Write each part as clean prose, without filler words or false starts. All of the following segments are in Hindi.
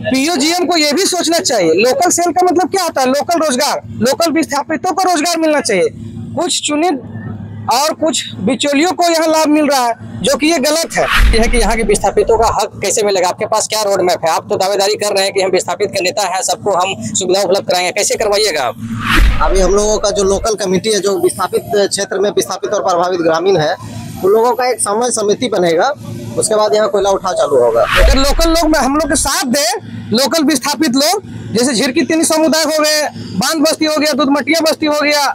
पीओजीएम को ये भी सोचना चाहिए, लोकल सेल का मतलब क्या होता है? लोकल रोजगार, लोकल विस्थापितों को रोजगार मिलना चाहिए। कुछ चुनित और कुछ बिचौलियों को यहाँ लाभ मिल रहा है, जो कि ये गलत है। यह है कि यहाँ के विस्थापितों का हक कैसे मिलेगा? आपके पास क्या रोड मैप है? आप तो दावेदारी कर रहे हैं कि हम विस्थापित के नेता हैं, सबको हम सुविधा उपलब्ध कराएंगे, कैसे करवाइएगा आप? अभी हम लोगों का जो लोकल कमेटी है, जो विस्थापित क्षेत्र में विस्थापित और प्रभावित ग्रामीण है, उन लोगों का एक समय समिति बनेगा। उसके बाद यहाँ कोयला उठाव चालू होगा। अगर लोकल लोग में हम लोग के साथ दे, लोकल विस्थापित लोग जैसे झिरकी तीन समुदाय हो गए, बांध बस्ती हो गया, दूधमटिया बस्ती हो गया,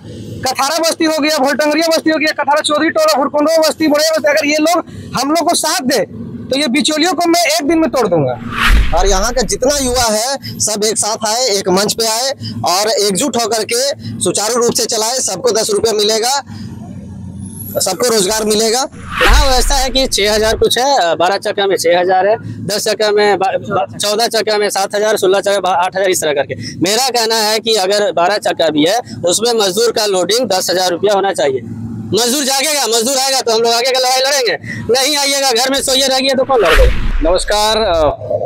कथारा बस्ती हो गया, भोलटंगरिया बस्ती हो गया, कथारा चौधरी टोला, हुरकुंडो बस्ती, बड़े बस्ती, अगर ये लोग हम लोग को साथ दे तो ये बिचौलियों को मैं एक दिन में तोड़ दूंगा। और यहाँ का जितना युवा है सब एक साथ आए, एक मंच पे आए और एकजुट होकर के सुचारू रूप से चलाए। सबको 10 रुपये मिलेगा, सबको रोजगार मिलेगा। यहाँ व्यवस्था है कि 6,000 कुछ है, 12 चक्का में 6,000 है, 10 चक्का में 14 चक्का में 7,000, 16 चक्का 8,000, इस तरह करके। मेरा कहना है कि अगर 12 चक्का भी है उसमें मजदूर का लोडिंग 10,000 रुपया होना चाहिए। मजदूर जागेगा, मजदूर आएगा तो हम लोग आगे का लड़ाई लड़ेंगे। नहीं आइएगा, घर में सोइए रहेंगे तो कौन लड़ेगा? नमस्कार,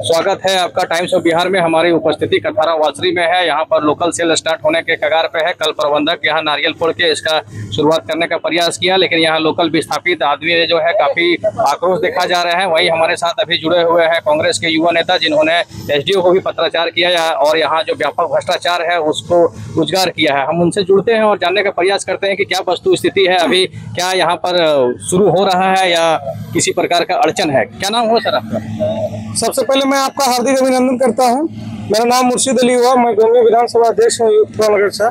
स्वागत है आपका टाइम्स ऑफ बिहार में। हमारी उपस्थिति कथारा वासरी में है। यहाँ पर लोकल सेल स्टार्ट होने के कगार पे है। कल प्रबंधक यहाँ नारियल फोड़ के इसका शुरुआत करने का प्रयास किया, लेकिन यहाँ लोकल विस्थापित आदमी जो है काफी आक्रोश देखा जा रहा है। वहीं हमारे साथ अभी जुड़े हुए हैं कांग्रेस के युवा नेता, जिन्होंने एसडीओ को भी पत्राचार किया और यहाँ जो व्यापक भ्रष्टाचार है उसको उजागर किया है। हम उनसे जुड़ते हैं और जानने का प्रयास करते हैं कि क्या वस्तु स्थिति है, अभी क्या यहाँ पर शुरू हो रहा है या किसी प्रकार का अड़चन है। क्या नाम हो सर आपका? सबसे पहले मैं आपका हार्दिक अभिनंदन करता हूं। मेरा नाम मुर्शिद अली हुआ, मैं गोमी विधानसभा अध्यक्ष हूँ नगर से।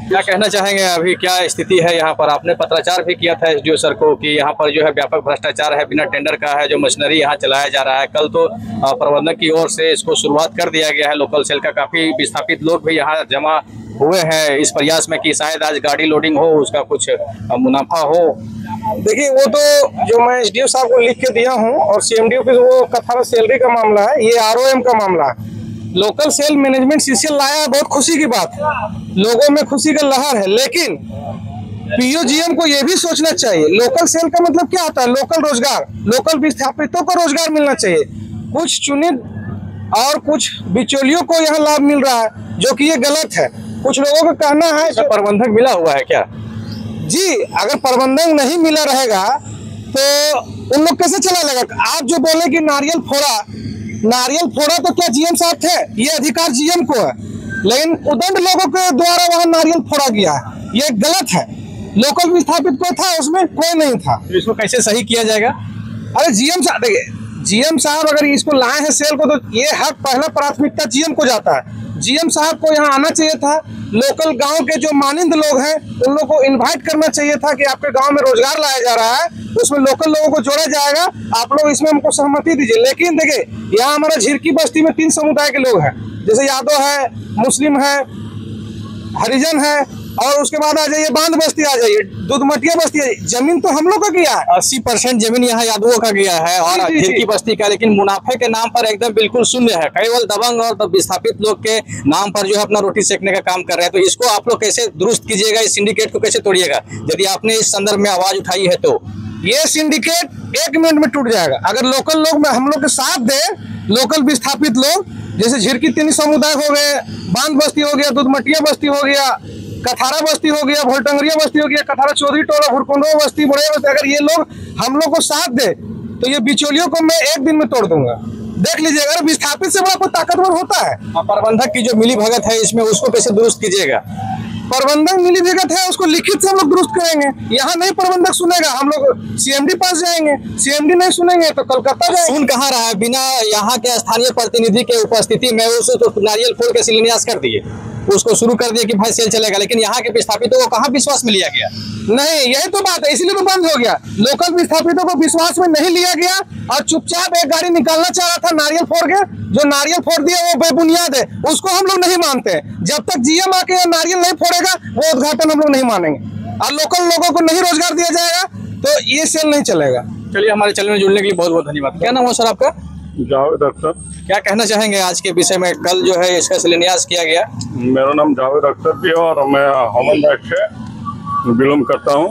क्या कहना चाहेंगे, अभी क्या स्थिति है यहाँ पर? आपने पत्राचार भी किया था एसडीओ सर को कि यहाँ पर जो है व्यापक भ्रष्टाचार है, बिना टेंडर का है जो मशीनरी यहाँ चलाया जा रहा है। कल तो प्रबंधक की ओर से इसको शुरुआत कर दिया गया है। लोकल सेल का काफी विस्थापित लोग भी यहाँ जमा हुए हैं इस प्रयास में कि शायद आज गाड़ी लोडिंग हो, उसका कुछ मुनाफा हो। देखिए, वो तो जो मैं एसडीओ साहब को लिख के दिया हूँ और सीएमडी ऑफिस, वो कथारा सैलरी का मामला है, ये आरओएम का मामला है। लोकल सेल मैनेजमेंट सीसीएल लाया है, बहुत खुशी की बात है, लोगों में खुशी का लहर है। लेकिन पीओजीएम को ये भी सोचना चाहिए, लोकल सेल का मतलब क्या होता है? लोकल रोजगार, लोकल विस्थापितों को रोजगार मिलना चाहिए। कुछ चुनित और कुछ बिचौलियों को यहाँ लाभ मिल रहा है, जो कि ये गलत है। कुछ लोगों का कहना है कि प्रबंधक मिला हुआ है क्या? जी, अगर प्रबंधक नहीं मिला रहेगा तो उन लोग कैसे चला लेगा? आप जो बोले कि नारियल फोड़ा तो क्या जीएम साहब थे? ये अधिकार जीएम को है, लेकिन उदंड लोगों के द्वारा वहां नारियल फोड़ा गया है, ये गलत है। लोकल विस्थापित कोई था उसमें? कोई नहीं था। तो इसको कैसे सही किया जाएगा? अरे जीएम साहब, देखिए, जीएम साहब अगर इसको लाए हैं सेल को, तो ये हक पहला प्राथमिकता जीएम को जाता है। जीएम साहब को यहाँ आना चाहिए था। लोकल गांव के जो मानिंद लोग हैं उन लोगों को इनवाइट करना चाहिए था कि आपके गांव में रोजगार लाया जा रहा है, तो उसमें लोकल लोगों को जोड़ा जाएगा, आप लोग इसमें हमको सहमति दीजिए। लेकिन देखिए, यहाँ हमारा झिरकी बस्ती में 3 समुदाय के लोग हैं, जैसे यादव है, मुस्लिम है, हरिजन है, और उसके बाद आ जाइए बांध बस्ती, आ जाइए दूधमटिया बस्ती है। जमीन तो हम लोग का गया है, 80% जमीन यहाँ यादवों का गया है और झिरकी बस्ती का, लेकिन मुनाफे के नाम पर एकदम बिल्कुल शून्य है। केवल दबंग और विस्थापित लोग के नाम पर जो है अपना रोटी सेकने का काम कर रहे हैं। तो इसको आप लोग कैसे दुरुस्त कीजिएगा? इस सिंडिकेट को कैसे तोड़िएगा? यदि आपने इस संदर्भ में आवाज उठाई है तो ये सिंडिकेट 1 मिनट में टूट जाएगा। अगर लोकल लोग में हम लोग के साथ दे, लोकल विस्थापित लोग जैसे झिरकी तीन समुदाय हो गए, बांध बस्ती हो गया, दूधमटिया बस्ती हो गया, कथारा बस्ती हो गया, भोलटंगरिया बस्ती हो गया, कथारा चौधरी टोला, हुरकुंडो बस्ती, बड़े बस्ती, अगर ये लोग हम लोग को साथ दे तो ये बिचौलियों को मैं 1 दिन में तोड़ दूंगा। देख लीजिए, अगर विस्थापित से बड़ा कोई ताकतवर होता है। प्रबंधक की जो मिली भगत है इसमें, उसको कैसे दुरुस्त कीजिएगा? प्रबंधक मिली भगत है, उसको लिखित से हम लोग दुरुस्त करेंगे। यहाँ नहीं प्रबंधक सुनेगा, हम लोग सीएमडी पास जाएंगे, सीएमडी नहीं सुनेंगे तो कलकत्ता जाएंगे। सुन कहाँ रहा है? बिना यहाँ के स्थानीय प्रतिनिधि के उपस्थिति में उसे तो नारियल फोड़ के शिलान्यास कर दिए, उसको शुरू कर दिया कि भाई सेल चलेगा, लेकिन यहाँ के विस्थापितों को कहाँ विश्वास में लिया गया? नहीं, यही तो बात है, इसलिए तो बंद हो गया। लोकल विस्थापितों को विश्वास में नहीं लिया गया और चुपचाप एक गाड़ी निकालना चाह रहा था नारियल फोड़ के। जो नारियल फोड़ दिया वो बेबुनियाद है, उसको हम लोग नहीं मानते। जब तक जीएम आके नारियल नहीं फोड़ेगा वो उद्घाटन हम लोग नहीं मानेंगे, और लोकल लोगों को नहीं रोजगार दिया जाएगा तो ये सेल नहीं चलेगा। चलिए, हमारे चैनल में जुड़ने के लिए बहुत बहुत धन्यवाद। क्या नाम है सर आपका? जावेद अख्तर। क्या कहना चाहेंगे आज के विषय में? कल जो है इसका शिलान्यास किया गया। मेरा नाम जावेद अख्तर भी है और मैं ह्यूमन राइट से बिलोंग करता हूँ।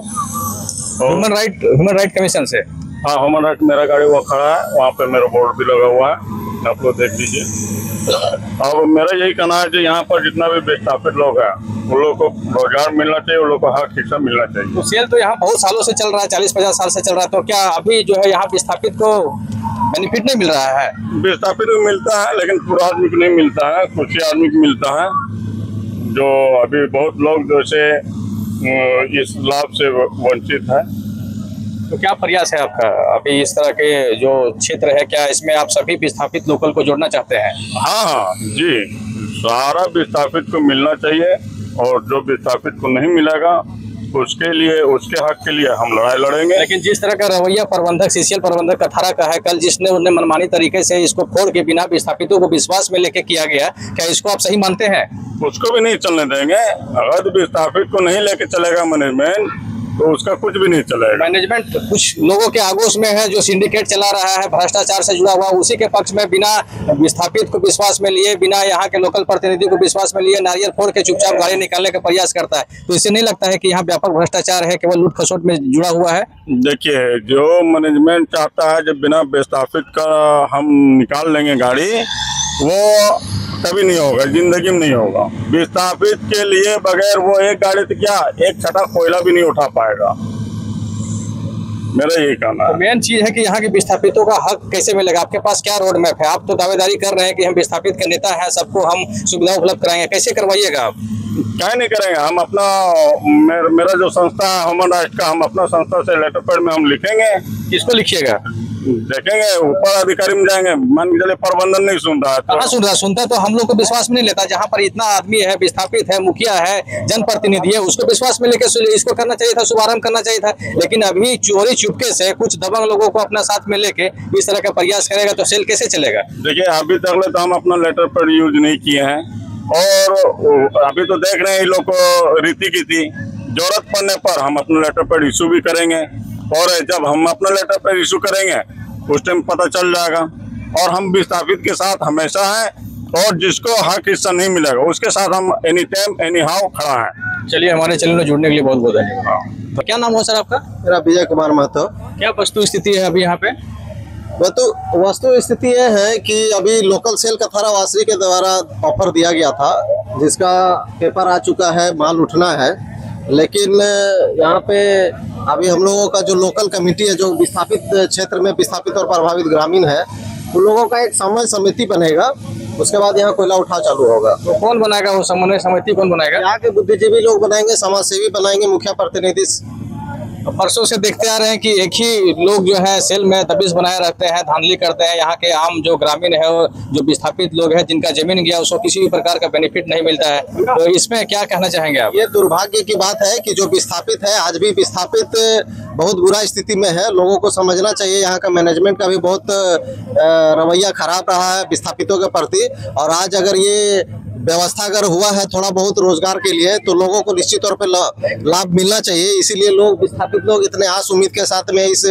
ह्यूमन राइट कमीशन से? हाँ, ह्यूमन राइट, मेरा गाड़ी वो खड़ा है, वहाँ पे मेरा बोर्ड भी लगा हुआ है। आप लोग देख लीजिए। अब मेरा यही कहना है कि यहाँ पर जितना भी विस्थापित लोग हैं उन लोग को रोजगार मिलना चाहिए, उन लोग को हक हिस्सा मिलना चाहिए। तो सेल तो यहाँ बहुत सालों से चल रहा है, 40-50 साल से चल रहा है, तो क्या अभी जो है यहाँ विस्थापित को बेनिफिट नहीं मिल रहा है? विस्थापित को मिलता है लेकिन पूरा आदमी को नहीं मिलता है, कुछ ही आदमी को मिलता है। जो अभी बहुत लोग जैसे इस लाभ से वंचित है। तो क्या प्रयास है आपका अभी इस तरह के जो क्षेत्र है, क्या इसमें आप सभी विस्थापित लोकल को जोड़ना चाहते हैं? हाँ जी, सारा विस्थापित को मिलना चाहिए और जो विस्थापित को नहीं मिलेगा उसके लिए, उसके हक के लिए हम लड़ाई लड़ेंगे। लेकिन जिस तरह का रवैया प्रबंधक, सीसीएल प्रबंधक कथारा का है, कल जिसने उन्हें मनमानी तरीके से इसको फोड़ के बिना विस्थापितों को विश्वास में लेके किया गया, क्या इसको आप सही मानते हैं? उसको भी नहीं चलने देंगे। अगर विस्थापित को नहीं लेके चलेगा मैनेजमेंट तो उसका कुछ भी नहीं चलेगा। मैनेजमेंट कुछ लोगों के आगोश में है जो सिंडिकेट चला रहा है, भ्रष्टाचार से जुड़ा हुआ, उसी के पक्ष में बिना विस्थापित को विश्वास में लिए, बिना यहाँ के लोकल प्रतिनिधि को विश्वास में लिए नारियल फोड़ के चुपचाप गाड़ी निकालने का प्रयास करता है। तो इससे नहीं लगता है कि यहाँ व्यापक भ्रष्टाचार है, केवल लूट खसोट में जुड़ा हुआ है? देखिए, जो मैनेजमेंट चाहता है जब बिना विस्थापित का हम निकाल लेंगे गाड़ी, वो कभी नहीं होगा, जिंदगी में नहीं होगा। विस्थापित के लिए बगैर वो एक गाड़ी तो क्या, एक छटा कोयला भी नहीं उठा पाएगा। मेरा यही कहना है। मेन चीज है कि यहाँ के विस्थापितों का हक कैसे मिलेगा? आपके पास क्या रोड मैप है? आप तो दावेदारी कर रहे हैं कि हम विस्थापित के नेता हैं, सबको हम सुविधा उपलब्ध कराएंगे, कैसे करवाइएगा आप? क्या नहीं करेंगे हम अपना, मेरा जो संस्था है ह्यूमन राइट्स का, हम अपना संस्था से लेटर पैड में हम लिखेंगे। किसको लिखिएगा? देखेंगे, ऊपर अधिकारी में जाएंगे। मान के चले प्रबंधन नहीं सुन रहा है, कहाँ सुन रहा? सुनता है तो हम लोग को विश्वास में नहीं लेता। जहाँ पर इतना आदमी है, विस्थापित है, मुखिया है, जनप्रतिनिधि है, उसको विश्वास में लेकर इसको करना चाहिए था, शुभारंभ करना चाहिए था। लेकिन अभी चोरी चुपके से कुछ दबंग लोगों को अपना साथ में लेके इस तरह का प्रयास करेगा तो सेल कैसे चलेगा? देखिए, अभी तक तो हम अपना लेटर पैड यूज नहीं किए हैं और अभी तो देख रहे हैं इन लोग को रीति की थी। जरूरत पड़ने पर हम अपना लेटर पैड इशू भी करेंगे और जब हम अपना लेटर पैड इशू करेंगे उस टाइम पता चल जाएगा। और हम विस्थापित के साथ हमेशा हैं और जिसको हक हिस्सा नहीं मिलेगा उसके साथ हम एनी टाइम एनी हाउ खड़ा है। चलिए, हमारे चैनल में जुड़ने के लिए बहुत बहुत धन्यवाद। तो क्या नाम हुआ सर आपका? मेरा विजय कुमार महतो। क्या वस्तु स्थिति है अभी यहाँ पे? वस्तु स्थिति यह है कि अभी लोकल सेल कथारा वासरी के द्वारा ऑफर दिया गया था, जिसका पेपर आ चुका है, माल उठना है। लेकिन यहाँ पे अभी हम लोगों का जो लोकल कमेटी है, जो विस्थापित क्षेत्र में विस्थापित और प्रभावित ग्रामीण है, उन लोगों का एक समन्वय समिति बनेगा। उसके बाद यहाँ कोयला उठाव चालू होगा। तो कौन बनाएगा वो समन्वय समिति? कौन बनाएगा? यहाँ के बुद्धिजीवी लोग बनाएंगे, समाज सेवी बनाएंगे, मुखिया प्रतिनिधि। परसों से देखते आ रहे हैं कि एक ही लोग जो है सेल में दबिश बनाए रहते हैं, धांधली करते हैं। यहाँ के आम जो ग्रामीण है, जो विस्थापित लोग हैं, जिनका जमीन गया, उसको किसी भी प्रकार का बेनिफिट नहीं मिलता है। तो इसमें क्या कहना चाहेंगे आप? ये दुर्भाग्य की बात है कि जो विस्थापित है, आज भी विस्थापित बहुत बुरा स्थिति में है। लोगों को समझना चाहिए, यहाँ का मैनेजमेंट का भी बहुत रवैया खराब रहा है विस्थापितों के प्रति। और आज अगर ये व्यवस्था अगर हुआ है थोड़ा बहुत रोजगार के लिए, तो लोगों को निश्चित तौर पे लाभ मिलना चाहिए। इसीलिए लोग, विस्थापित लोग इतने आस उम्मीद के साथ में इस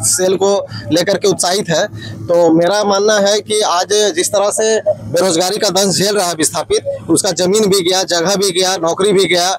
सेल को लेकर के उत्साहित है। तो मेरा मानना है कि आज जिस तरह से बेरोजगारी का दंश झेल रहा है विस्थापित, उसका जमीन भी गया, जगह भी गया, नौकरी भी गया,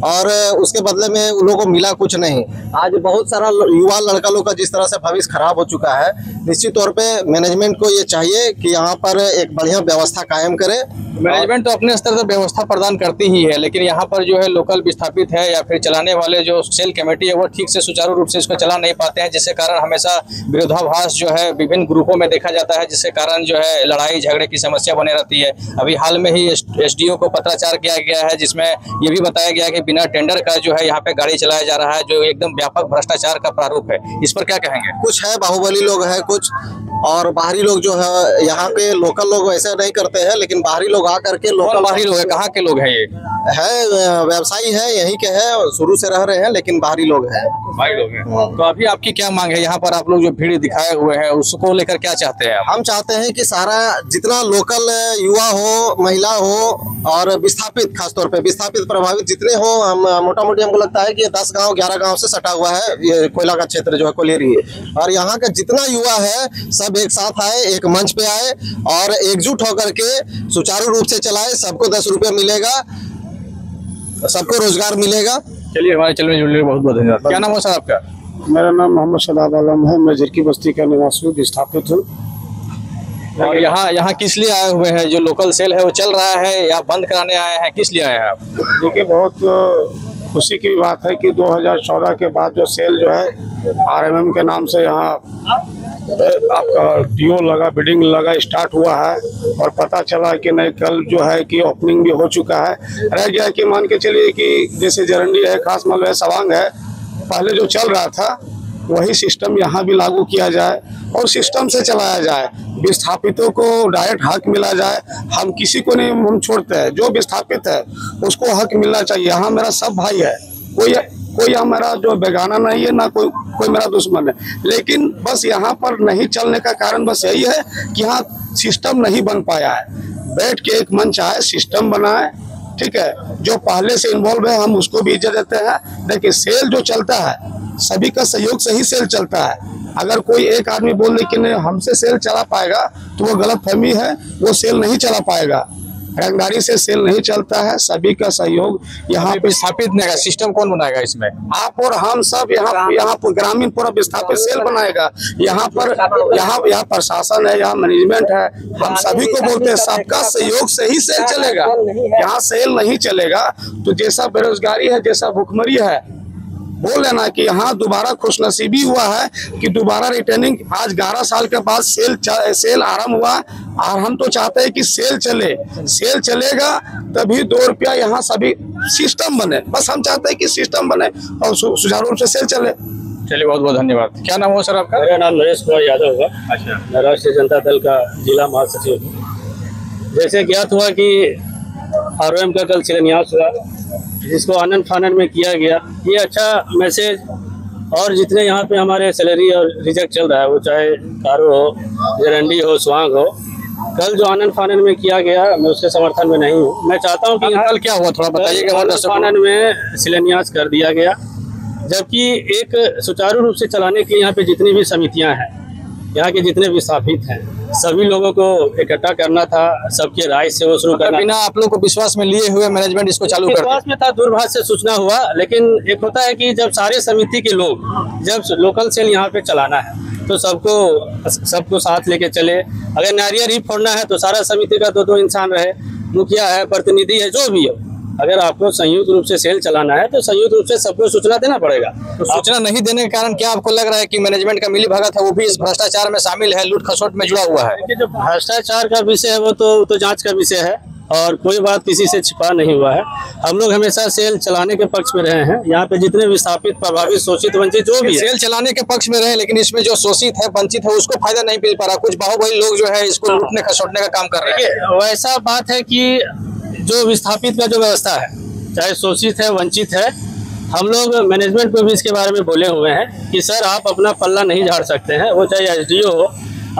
और उसके बदले में उन लोगों को मिला कुछ नहीं। आज बहुत सारा युवा लड़का लोग का जिस तरह से भविष्य खराब हो चुका है, निश्चित तौर पे मैनेजमेंट को ये चाहिए कि यहाँ पर एक बढ़िया व्यवस्था कायम करे। मैनेजमेंट तो अपने स्तर से व्यवस्था प्रदान करती ही है, लेकिन यहाँ पर जो है लोकल विस्थापित है या फिर चलाने वाले जो सेल कमेटी है, वो ठीक से सुचारू रूप से इसको चला नहीं पाते हैं, जिसके कारण हमेशा विरोधाभास जो है विभिन्न ग्रुपों में देखा जाता है, जिसके कारण जो है लड़ाई झगड़े की समस्या बनी रहती है। अभी हाल में ही SDO को पत्राचार किया गया है, जिसमें ये भी बताया गया कि बिना टेंडर का जो है यहाँ पे गाड़ी चलाया जा रहा है, जो एकदम व्यापक भ्रष्टाचार का प्रारूप है। इस पर क्या कहेंगे? कुछ है बाहुबली लोग है कुछ, और बाहरी लोग जो है, यहाँ के लोकल लोग वैसे नहीं करते हैं, लेकिन बाहरी लोग आकर के, लोकल बाहरी लोग है, कहाँ के लोग हैं? ये है व्यवसायी है, यहीं के है, शुरू से रह रहे हैं, लेकिन बाहरी लोग हैं। बाहरी लोग हैं। तो अभी आपकी क्या मांग है? यहाँ पर आप लोग जो भीड़ दिखाए हुए हैं, उसको लेकर क्या चाहते हैं? हम चाहते हैं कि सारा जितना लोकल युवा हो, महिला हो और विस्थापित, खासतौर पे विस्थापित प्रभावित जितने हो, हम मोटा मोटी हमको लगता है कि ये 10 गाँव 11 गाँव से सटा हुआ है ये कोयला का क्षेत्र जो है कोलेरी, और यहाँ का जितना युवा है सब एक साथ आए, एक मंच पे आए और एकजुट होकर के सुचारू रूप से चलाए। सबको 10 रुपये मिलेगा, सबको रोजगार मिलेगा। चलिए, हमारे चैनल में जुड़ने के लिए बहुत बहुत धन्यवाद। क्या नाम है सर आपका? मेरा नाम मोहम्मद शदाब आलम है। मैं झिरकी बस्ती का निवासी हूँ, विस्थापित हूँ। और यहाँ किस लिए आए हुए हैं? जो लोकल सेल है वो चल रहा है या बंद कराने आए हैं? किस लिए आए हैं आप? देखिए, बहुत खुशी की बात है कि 2014 के बाद जो सेल जो है आरएमएम के नाम से यहाँ आपका डीओ लगा, बिडिंग लगा, स्टार्ट हुआ है। और पता चला कि नहीं, कल जो है कि ओपनिंग भी हो चुका है। रह गया कि मान के चलिए कि जैसे जरंडी है, खासमल है, सवांग है, पहले जो चल रहा था वही सिस्टम यहाँ भी लागू किया जाए और सिस्टम से चलाया जाए। विस्थापितों को डायरेक्ट हक मिला जाए। हम किसी को नहीं हम छोड़ते हैं, जो विस्थापित है उसको हक मिलना चाहिए। यहाँ मेरा सब भाई है, कोई हमारा जो बेगाना नहीं है, ना कोई मेरा दुश्मन है। लेकिन बस यहाँ पर नहीं चलने का कारण बस यही है कि यहाँ सिस्टम नहीं बन पाया है। बैठ के एक मंच आए, सिस्टम बनाए, ठीक है। जो पहले से इन्वॉल्व है हम उसको भी इज्जत देते हैं। देखिए, सेल जो चलता है सभी का सहयोग से ही सेल चलता है। अगर कोई एक आदमी बोल दे कि नहीं हमसे सेल चला पाएगा तो वो गलत फहमी है, वो सेल नहीं चला पाएगा। रंगदारी से सेल नहीं चलता है, सभी का सहयोग यहाँ पे स्थापित नहीं है। सिस्टम कौन बनाएगा इसमें? आप और हम सब यहाँ ग्रामीण पूरा विस्थापित सेल बनाएगा। यहाँ प्रशासन है, यहाँ मैनेजमेंट है, हम सभी को बोलते हैं सबका सहयोग से ही सेल चलेगा। यहाँ सेल नहीं चलेगा तो जैसा बेरोजगारी है, जैसा भुखमरी है, बोल लेना कि यहाँ दोबारा खुशनसीबी हुआ है कि दोबारा रिटर्निंग आज 11 साल के बाद सेल आरंभ हुआ। और हम तो चाहते हैं कि सेल चले, सेल चलेगा तभी 2 रुपया यहाँ सभी सिस्टम बने। बस हम चाहते हैं कि सिस्टम बने और सुचारू रूप से सेल चले। चलिए, बहुत बहुत धन्यवाद। क्या नाम हुआ सर आपका? मेरा नाम नरेश कुमार यादव है। अच्छा, मैं राष्ट्रीय जनता दल का जिला महासचिव हूँ। जैसे ज्ञात हुआ कि आरओएम का कल शिलान्यास हुआ, जिसको आनंद फानन में किया गया। ये अच्छा मैसेज। और जितने यहाँ पे हमारे सैलरी और रिजेक्ट चल रहा है, वो चाहे कारो हो, जरंडी हो, स्वांग हो, कल जो आनंद फानन में किया गया मैं उसके समर्थन में नहीं हूँ। मैं चाहता हूँ कि कल क्या हुआ थोड़ा बताइएगा। आनंद फानन में शिलान्यास कर दिया गया, जबकि एक सुचारू रूप से चलाने के लिए यहाँ पे जितनी भी समितियाँ हैं, यहाँ के जितने विस्थापित हैं, सभी लोगों को इकट्ठा करना था, सबके राय से वो शुरू करना। बिना आप लोग को विश्वास में लिए हुए मैनेजमेंट इसको चालू कर विश्वास में था, दूरभाष से सूचना हुआ। लेकिन एक होता है कि जब सारे समिति के लोग, जब लोकल सेल यहाँ पे चलाना है तो सबको साथ लेके चले। अगर नारियल ही फोड़ना है तो सारा समिति का 2-2 इंसान रहे, मुखिया है, प्रतिनिधि है, जो भी हो। अगर आपको संयुक्त रूप से सेल चलाना है तो संयुक्त रूप से सबको सूचना देना पड़ेगा। तो सूचना नहीं देने के कारण क्या आपको लग रहा है कि मैनेजमेंट का मिली भगत है, वो भी इस भ्रष्टाचार में शामिल है, लूट खसोट में जुड़ा हुआ है? देखिए, जो भ्रष्टाचार का विषय है वो तो जांच का विषय है और कोई बात किसी से छिपा नहीं हुआ है। हम लोग हमेशा सेल चलाने के पक्ष में रहे हैं। यहाँ पे जितने विस्थापित, प्रभावित, शोषित, वंचित जो भी सेल चलाने के पक्ष में रहे, लेकिन इसमें जो शोषित है, वंचित है, उसको फायदा नहीं मिल पा रहा। कुछ बाहुबली लोग जो है इसको लूटने खसोटने का काम कर रहे हैं। वैसा बात है कि जो विस्थापित का जो व्यवस्था है, चाहे शोषित है, वंचित है, हम लोग मैनेजमेंट को भी इसके बारे में बोले हुए हैं कि सर आप अपना पल्ला नहीं झाड़ सकते हैं। वो चाहे एसडीओ हो,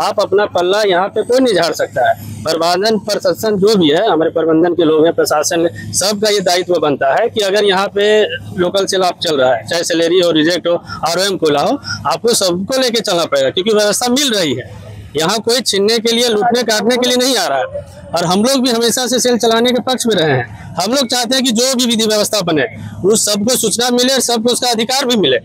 आप अपना पल्ला यहाँ पे कोई नहीं झाड़ सकता है। प्रबंधन प्रशासन जो भी है, हमारे प्रबंधन के लोग हैं, प्रशासन, सबका ये दायित्व बनता है कि अगर यहाँ पे लोकल सेल आप चल रहा है, चाहे सैलरी हो, रिजेक्ट हो, आरओएम खुला हो, आपको सबको लेके चलना पड़ेगा, क्योंकि व्यवस्था मिल रही है। यहाँ कोई छीनने के लिए, लूटने काटने के लिए नहीं आ रहा है। और हम लोग भी हमेशा से सेल चलाने के पक्ष में रहे हैं। हम लोग चाहते हैं कि जो भी विधि व्यवस्था बने उस सबको सूचना मिले और सबको उसका अधिकार भी मिले।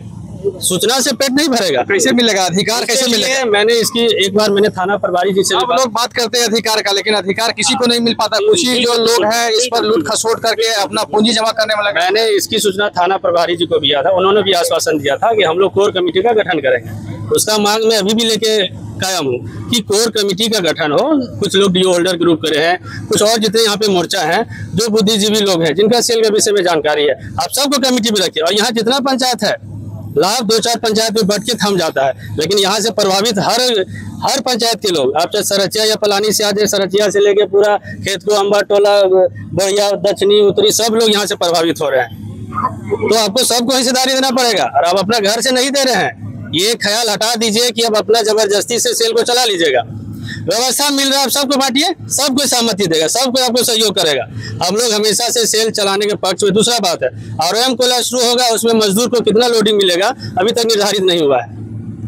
सूचना से पेट नहीं भरेगा। कैसे मिलेगा अधिकार? कैसे मिलेगा? मैंने इसकी एक बार थाना प्रभारी जी से आप लोग बात करते हैं अधिकार का, लेकिन अधिकार किसी को नहीं मिल पाता। कुछ ही जो लोग हैं इस पर लूट खसोट करके अपना पूंजी जमा करने वाला। मैंने इसकी सूचना थाना प्रभारी जी को दिया था। उन्होंने भी आश्वासन दिया था कि हम लोग कोर कमेटी का गठन करेंगे। उसका मांग मैं अभी भी लेके कायम हूँ कि कोर कमेटी का गठन हो। कुछ लोग डीओ होल्डर ग्रुप करे हैं, कुछ और जितने यहाँ पे मोर्चा हैं, जो बुद्धिजीवी लोग हैं, जिनका सेल के विषय में जानकारी है, आप सबको कमेटी में रखिए। और यहाँ जितना पंचायत है, लाभ 2-4 पंचायत में बढ़ के थम जाता है, लेकिन यहाँ से प्रभावित हर पंचायत के लोग, आप चाहे सरचिया या पलानी से आ जाए, सरचिया से लेके पूरा खेत को, अम्बा टोला, बढ़िया, दक्षिणी, उत्तरी, सब लोग यहाँ से प्रभावित हो रहे हैं। तो आपको सबको हिस्सेदारी देना पड़ेगा। और आप अपना घर से नहीं दे रहे हैं, ये ख्याल हटा दीजिए कि अब अपना जबरदस्ती से सेल को चला लीजिएगा। व्यवस्था मिल रहा है, आप सबको बांटिए, सबको सहमति देगा, सबको आपको सहयोग करेगा। हम लोग हमेशा से सेल चलाने के पक्ष में। दूसरा बात है, आरओएम कोला शुरू होगा, उसमें मजदूर को कितना लोडिंग मिलेगा अभी तक निर्धारित नहीं हुआ है।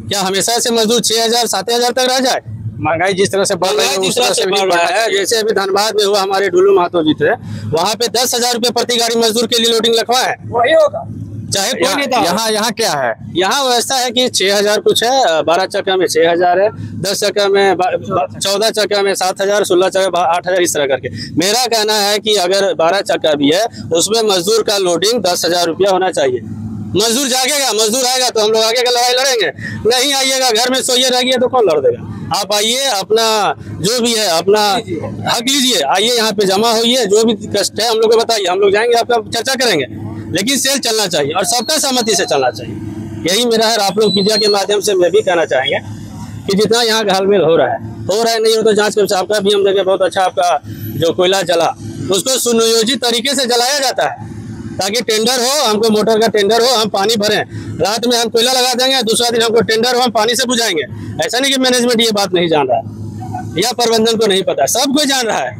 क्या हमेशा से मजदूर 6,000-7,000 तक रह जाए? महंगाई जिस तरह से बढ़ रही है उस तरह से बढ़ रहा है। जैसे अभी धनबाद में हुआ, हमारे ढुलू महतो जी थे, वहाँ पे 10,000 रुपये प्रति गाड़ी मजदूर के लिए लोडिंग लिखवा है। वही होगा चाहे कोई नेता हो। यहाँ क्या है? यहाँ व्यवस्था है कि 6,000 कुछ है, 12 चक्का में 6,000 है, 10 चक्का में 14 चक्का में 7,000, 16 चक्का 8,000, इस तरह करके। मेरा कहना है कि अगर 12 चक्का भी है उसमें मजदूर का लोडिंग 10,000 रुपया होना चाहिए। मजदूर जागेगा, मजदूर आएगा तो हम लोग आगे का लड़ाई लड़ेंगे। नहीं आइएगा, घर में सोइए रहिए तो कौन लड़ देगा? आप आइए, अपना जो भी है अपना हक लीजिए, आइए यहाँ पे जमा होइए, जो भी कष्ट है हम लोग को बताइए, हम लोग जाएंगे, आपका चर्चा करेंगे। लेकिन सेल चलना चाहिए और सबका सहमति से चलना चाहिए, यही मेरा है। आप लोग मीडिया के माध्यम से मैं भी कहना चाहेंगे कि जितना यहाँ घालमेल हो रहा है नहीं हो तो जांच कर। आपका भी हम देखें बहुत अच्छा, आपका जो कोयला जला उसको सुनियोजित तरीके से जलाया जाता है ताकि टेंडर हो, हमको मोटर का टेंडर हो, हम पानी भरें, रात में हम कोयला लगा देंगे, दूसरा दिन हमको टेंडर हो, हम पानी से बुझाएंगे। ऐसा नहीं कि मैनेजमेंट ये बात नहीं जान रहा है या प्रबंधन को नहीं पता, सब कोई जान रहा है,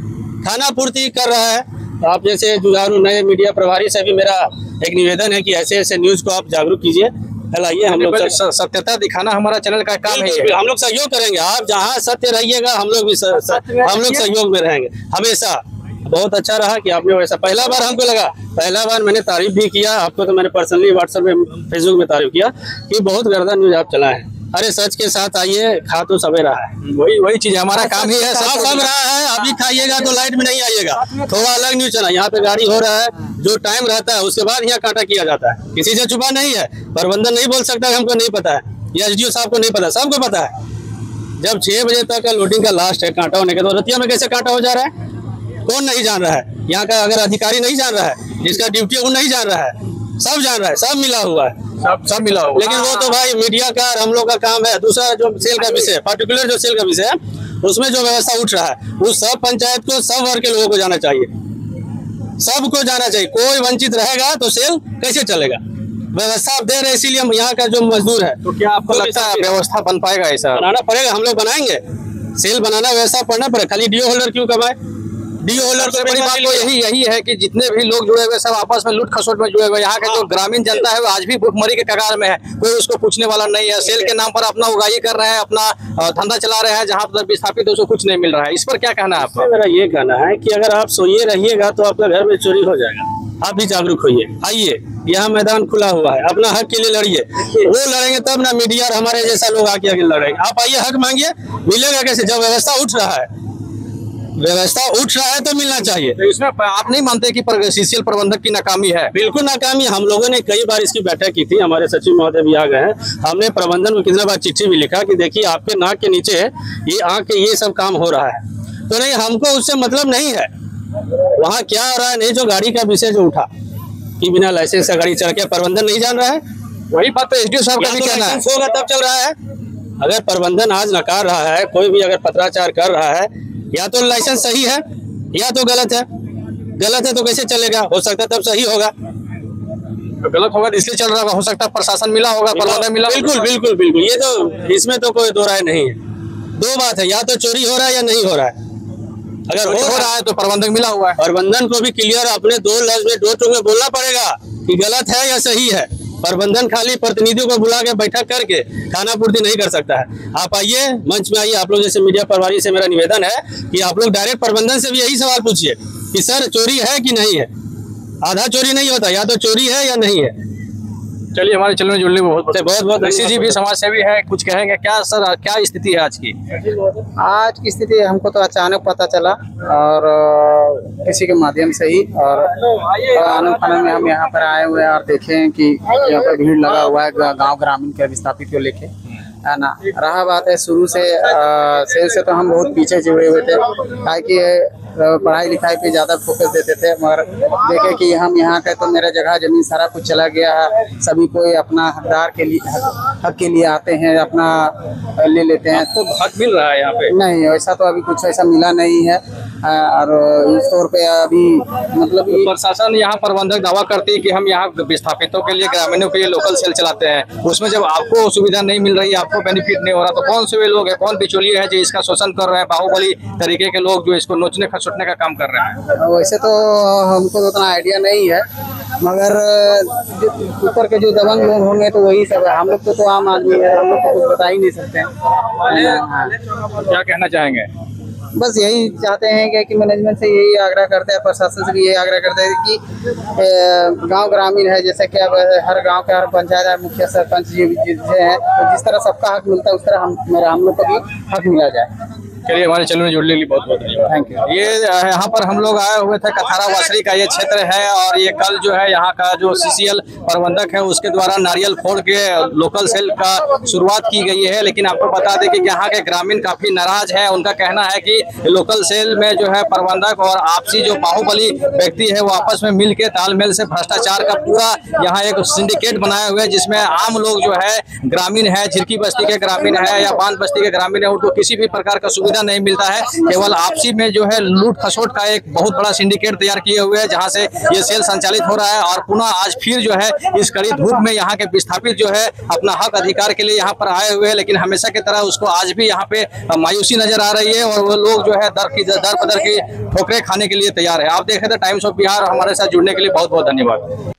खाना पूर्ति कर रहा है। तो आप जैसे जुझारू नए मीडिया प्रभारी से भी मेरा एक निवेदन है कि ऐसे ऐसे न्यूज को आप जागरूक कीजिए, फैलाइए। हम लोग सत्यता दिखाना हमारा चैनल का काम है, हम लोग सहयोग करेंगे। आप जहाँ सत्य रहिएगा हम लोग भी सहयोग में रहेंगे हमेशा। बहुत अच्छा रहा कि आपने वैसा, पहला बार हमको लगा, पहला बार मैंने तारीफ भी किया आपको, तो मैंने पर्सनली व्हाट्सएप में फेसबुक में तारीफ किया कि बहुत गर्दा न्यूज आप चलाए हैं। अरे सच के साथ आइए, खा तो सबे रहा है, वही चीज हमारा काम ही है, सब रहा है। अभी खाइएगा तो लाइट में नहीं आइएगा, थोड़ा अलग न्यूज चला। यहाँ पे गाड़ी हो रहा है, जो टाइम रहता है उसके बाद यहाँ कांटा किया जाता है, किसी से छुपा नहीं है। प्रबंधन नहीं बोल सकता हमको नहीं पता है, या एसडीओ साहब को नहीं पता, सबको पता है। जब 6 बजे तक का लोडिंग का लास्ट है कांटा होने के, तो रतिया में कैसे कांटा हो जा रहा है? कौन नहीं जान रहा है? यहाँ का अगर अधिकारी नहीं जान रहा है, जिसका ड्यूटी है वो नहीं जान रहा है, सब जान रहा है, सब मिला हुआ है, सब मिला हुआ। लेकिन वो तो भाई मीडिया का और हम लोग का काम है। दूसरा जो सेल का विषय, पर्टिकुलर जो सेल का विषय है, उसमें जो व्यवस्था उठ रहा है, उस सब पंचायत को, सब वर्ग के लोगों को जाना चाहिए, सबको जाना चाहिए। कोई वंचित रहेगा तो सेल कैसे चलेगा? व्यवस्था आप दे रहे, इसीलिए हम यहाँ का जो मजदूर है। तो क्या आपको लगता है व्यवस्था बन पाएगा? ऐसा बनाना पड़ेगा, हम लोग बनाएंगे, सेल बनाना व्यवस्था पड़ना पड़ेगा। खाली डीओ होल्डर क्यों कमाए? डीओ होल्डर सबसे बड़ी बात तो यही है कि जितने भी लोग जुड़े हुए सब आपस में लूट खसोट में जुड़े हुए। यहाँ के जो ग्रामीण जनता है वो आज भी भूखमरी के कगार में है, कोई उसको पूछने वाला नहीं है। सेल के नाम पर अपना उगाही कर रहे हैं, अपना धंधा चला रहे हैं, जहाँ पर विस्थापित है उसको कुछ नहीं मिल रहा है। इस पर क्या कहना है आपका? मेरा ये कहना है कि अगर आप सोइए रहिएगा तो आपका घर में चोरी हो जाएगा। आप भी जागरूक होइए, आइए, यहाँ मैदान खुला हुआ है, अपना हक के लिए लड़िए। वो लड़ेंगे तब ना मीडिया और हमारे जैसा लोग आके लड़ेंगे। आप आइए, हक मांगिए, मिलेगा कैसे? जब व्यवस्था उठ रहा है, व्यवस्था उठ रहा है तो मिलना चाहिए। तो इसमें आप नहीं मानते कि सीसीएल प्रबंधक की नाकामी है? बिल्कुल नाकामी। हम लोगों ने कई बार इसकी बैठक की थी, हमारे सचिव महोदय भी आ गए हैं। हमने प्रबंधन को कितने बार चिट्ठी भी लिखा कि देखिए आपके नाक के नीचे ये आँख के ये सब काम हो रहा है। तो नहीं, हमको उससे मतलब नहीं है वहाँ क्या हो रहा है। नहीं, जो गाड़ी का विषय जो उठा कि बिना लाइसेंस का गाड़ी चढ़ के, प्रबंधन नहीं जान रहा है। वही बात तो एसडीओ साहब का भी कहना है, होगा तब चल रहा है। अगर प्रबंधन आज नकार रहा है, कोई भी अगर पत्राचार कर रहा है, या तो लाइसेंस सही है या तो गलत है। गलत है तो कैसे चलेगा? हो सकता है तब सही होगा, गलत होगा इसलिए चल रहा हो सकता है प्रशासन मिला होगा, प्रबंधन मिला। बिल्कुल बिल्कुल बिल्कुल, ये तो इसमें तो कोई दो राय नहीं है। दो बात है, या तो चोरी हो रहा है या नहीं हो रहा है। अगर हो रहा है तो प्रबंधन मिला हुआ है। प्रबंधन को भी क्लियर अपने 2 लफ्ज में 2 टूक में बोलना पड़ेगा कि गलत है या सही है। प्रबंधन खाली प्रतिनिधियों को बुला के बैठक करके खाना पूर्ति नहीं कर सकता है। आप आइए, मंच में आइए, आप लोग जैसे मीडिया प्रभारी से मेरा निवेदन है कि आप लोग डायरेक्ट प्रबंधन से भी यही सवाल पूछिए कि सर चोरी है कि नहीं है। आधा चोरी नहीं होता, या तो चोरी है या नहीं है। चलिए, हमारे चैनल में जुड़ने में बहुत ऋषि जी भी समाज सेवी है, कुछ कहेंगे क्या सर? क्या स्थिति है आज की? आज की स्थिति हमको तो अचानक पता चला और किसी के माध्यम से ही, और आनंद फानंद में हम यहाँ पर आए हुए हैं और देखें कि यहाँ पर भीड़ लगा हुआ है गांव ग्रामीण के विस्थापित को लेके, है ना। रहा बात है शुरू से सेल से तो हम बहुत पीछे जुड़े हुए थे, ताकि पढ़ाई लिखाई पे ज़्यादा फोकस देते थे, मगर देखे कि हम यहाँ का तो मेरा जगह जमीन सारा कुछ चला गया है। सभी कोई अपना हकदार के लिए, हक के लिए आते हैं, अपना ले लेते हैं। तो हक मिल रहा है यहाँ पे? नहीं, ऐसा तो अभी कुछ ऐसा मिला नहीं है। और इस तौर पे अभी मतलब प्रशासन यहाँ प्रबंधक दावा करती है कि हम यहाँ विस्थापितों के लिए, ग्रामीणों के लिए लोकल सेल चलाते हैं। उसमें जब आपको सुविधा नहीं मिल रही, आपको बेनिफिट नहीं हो रहा, तो कौन से वे लोग हैं, कौन बिचौलिए है जो इसका शोषण कर रहे हैं? बाहुबली तरीके के लोग जो इसको नोचने खसोटने का काम कर रहे हैं। वैसे तो हमको तो उतना आइडिया नहीं है, मगर ऊपर के जो दबंग लोग होंगे तो वही सब है। हम लोग तो आम आदमी है, हम लोग तो कुछ बता ही नहीं सकते हैं। क्या कहना चाहेंगे? बस यही चाहते हैं कि मैनेजमेंट से यही आग्रह करते हैं, प्रशासन से भी यही आग्रह करते हैं कि गांव ग्रामीण है, जैसे कि अब हर गांव के हर पंचायत मुखिया सरपंच जी हैं, तो जिस तरह सबका हक मिलता है उस तरह हम लोग को भी हक मिला जाए। चलिए, हमारे चैनल में जुड़ने के लिए बहुत बहुत धन्यवाद। Thank you. ये यहाँ पर हम लोग आए हुए थे, कथारा वासरी का ये क्षेत्र है और ये कल जो है यहाँ का जो CCL प्रबंधक है उसके द्वारा नारियल फोड़ के लोकल सेल का शुरुआत की गई है। लेकिन आपको बता दें कि यहाँ के ग्रामीण काफी नाराज है। उनका कहना है कि लोकल सेल में जो है प्रबंधक और आपसी जो बाहुबली व्यक्ति है वो आपस में मिल के तालमेल से भ्रष्टाचार का पूरा यहाँ एक सिंडिकेट बनाए हुए है, जिसमें आम लोग जो है ग्रामीण है, झिरकी बस्ती के ग्रामीण है या बांध बस्ती के ग्रामीण है, उनको किसी भी प्रकार का सुविधा नहीं मिलता है। केवल आपसी में जो है लूट खसोट का एक बहुत बड़ा सिंडिकेट तैयार किए हुए हैं, जहां से ये सेल संचालित हो रहा है। और पुनः आज फिर जो है इस कड़ी धूप में यहाँ के विस्थापित जो है अपना हक अधिकार के लिए यहाँ पर आए हुए हैं, लेकिन हमेशा की तरह उसको आज भी यहाँ पे मायूसी नजर आ रही है और वो लोग जो है दर बदर की ठोकरें खाने के लिए तैयार है। आप देख रहे थे टाइम्स ऑफ बिहार, हमारे साथ जुड़ने के लिए बहुत बहुत धन्यवाद।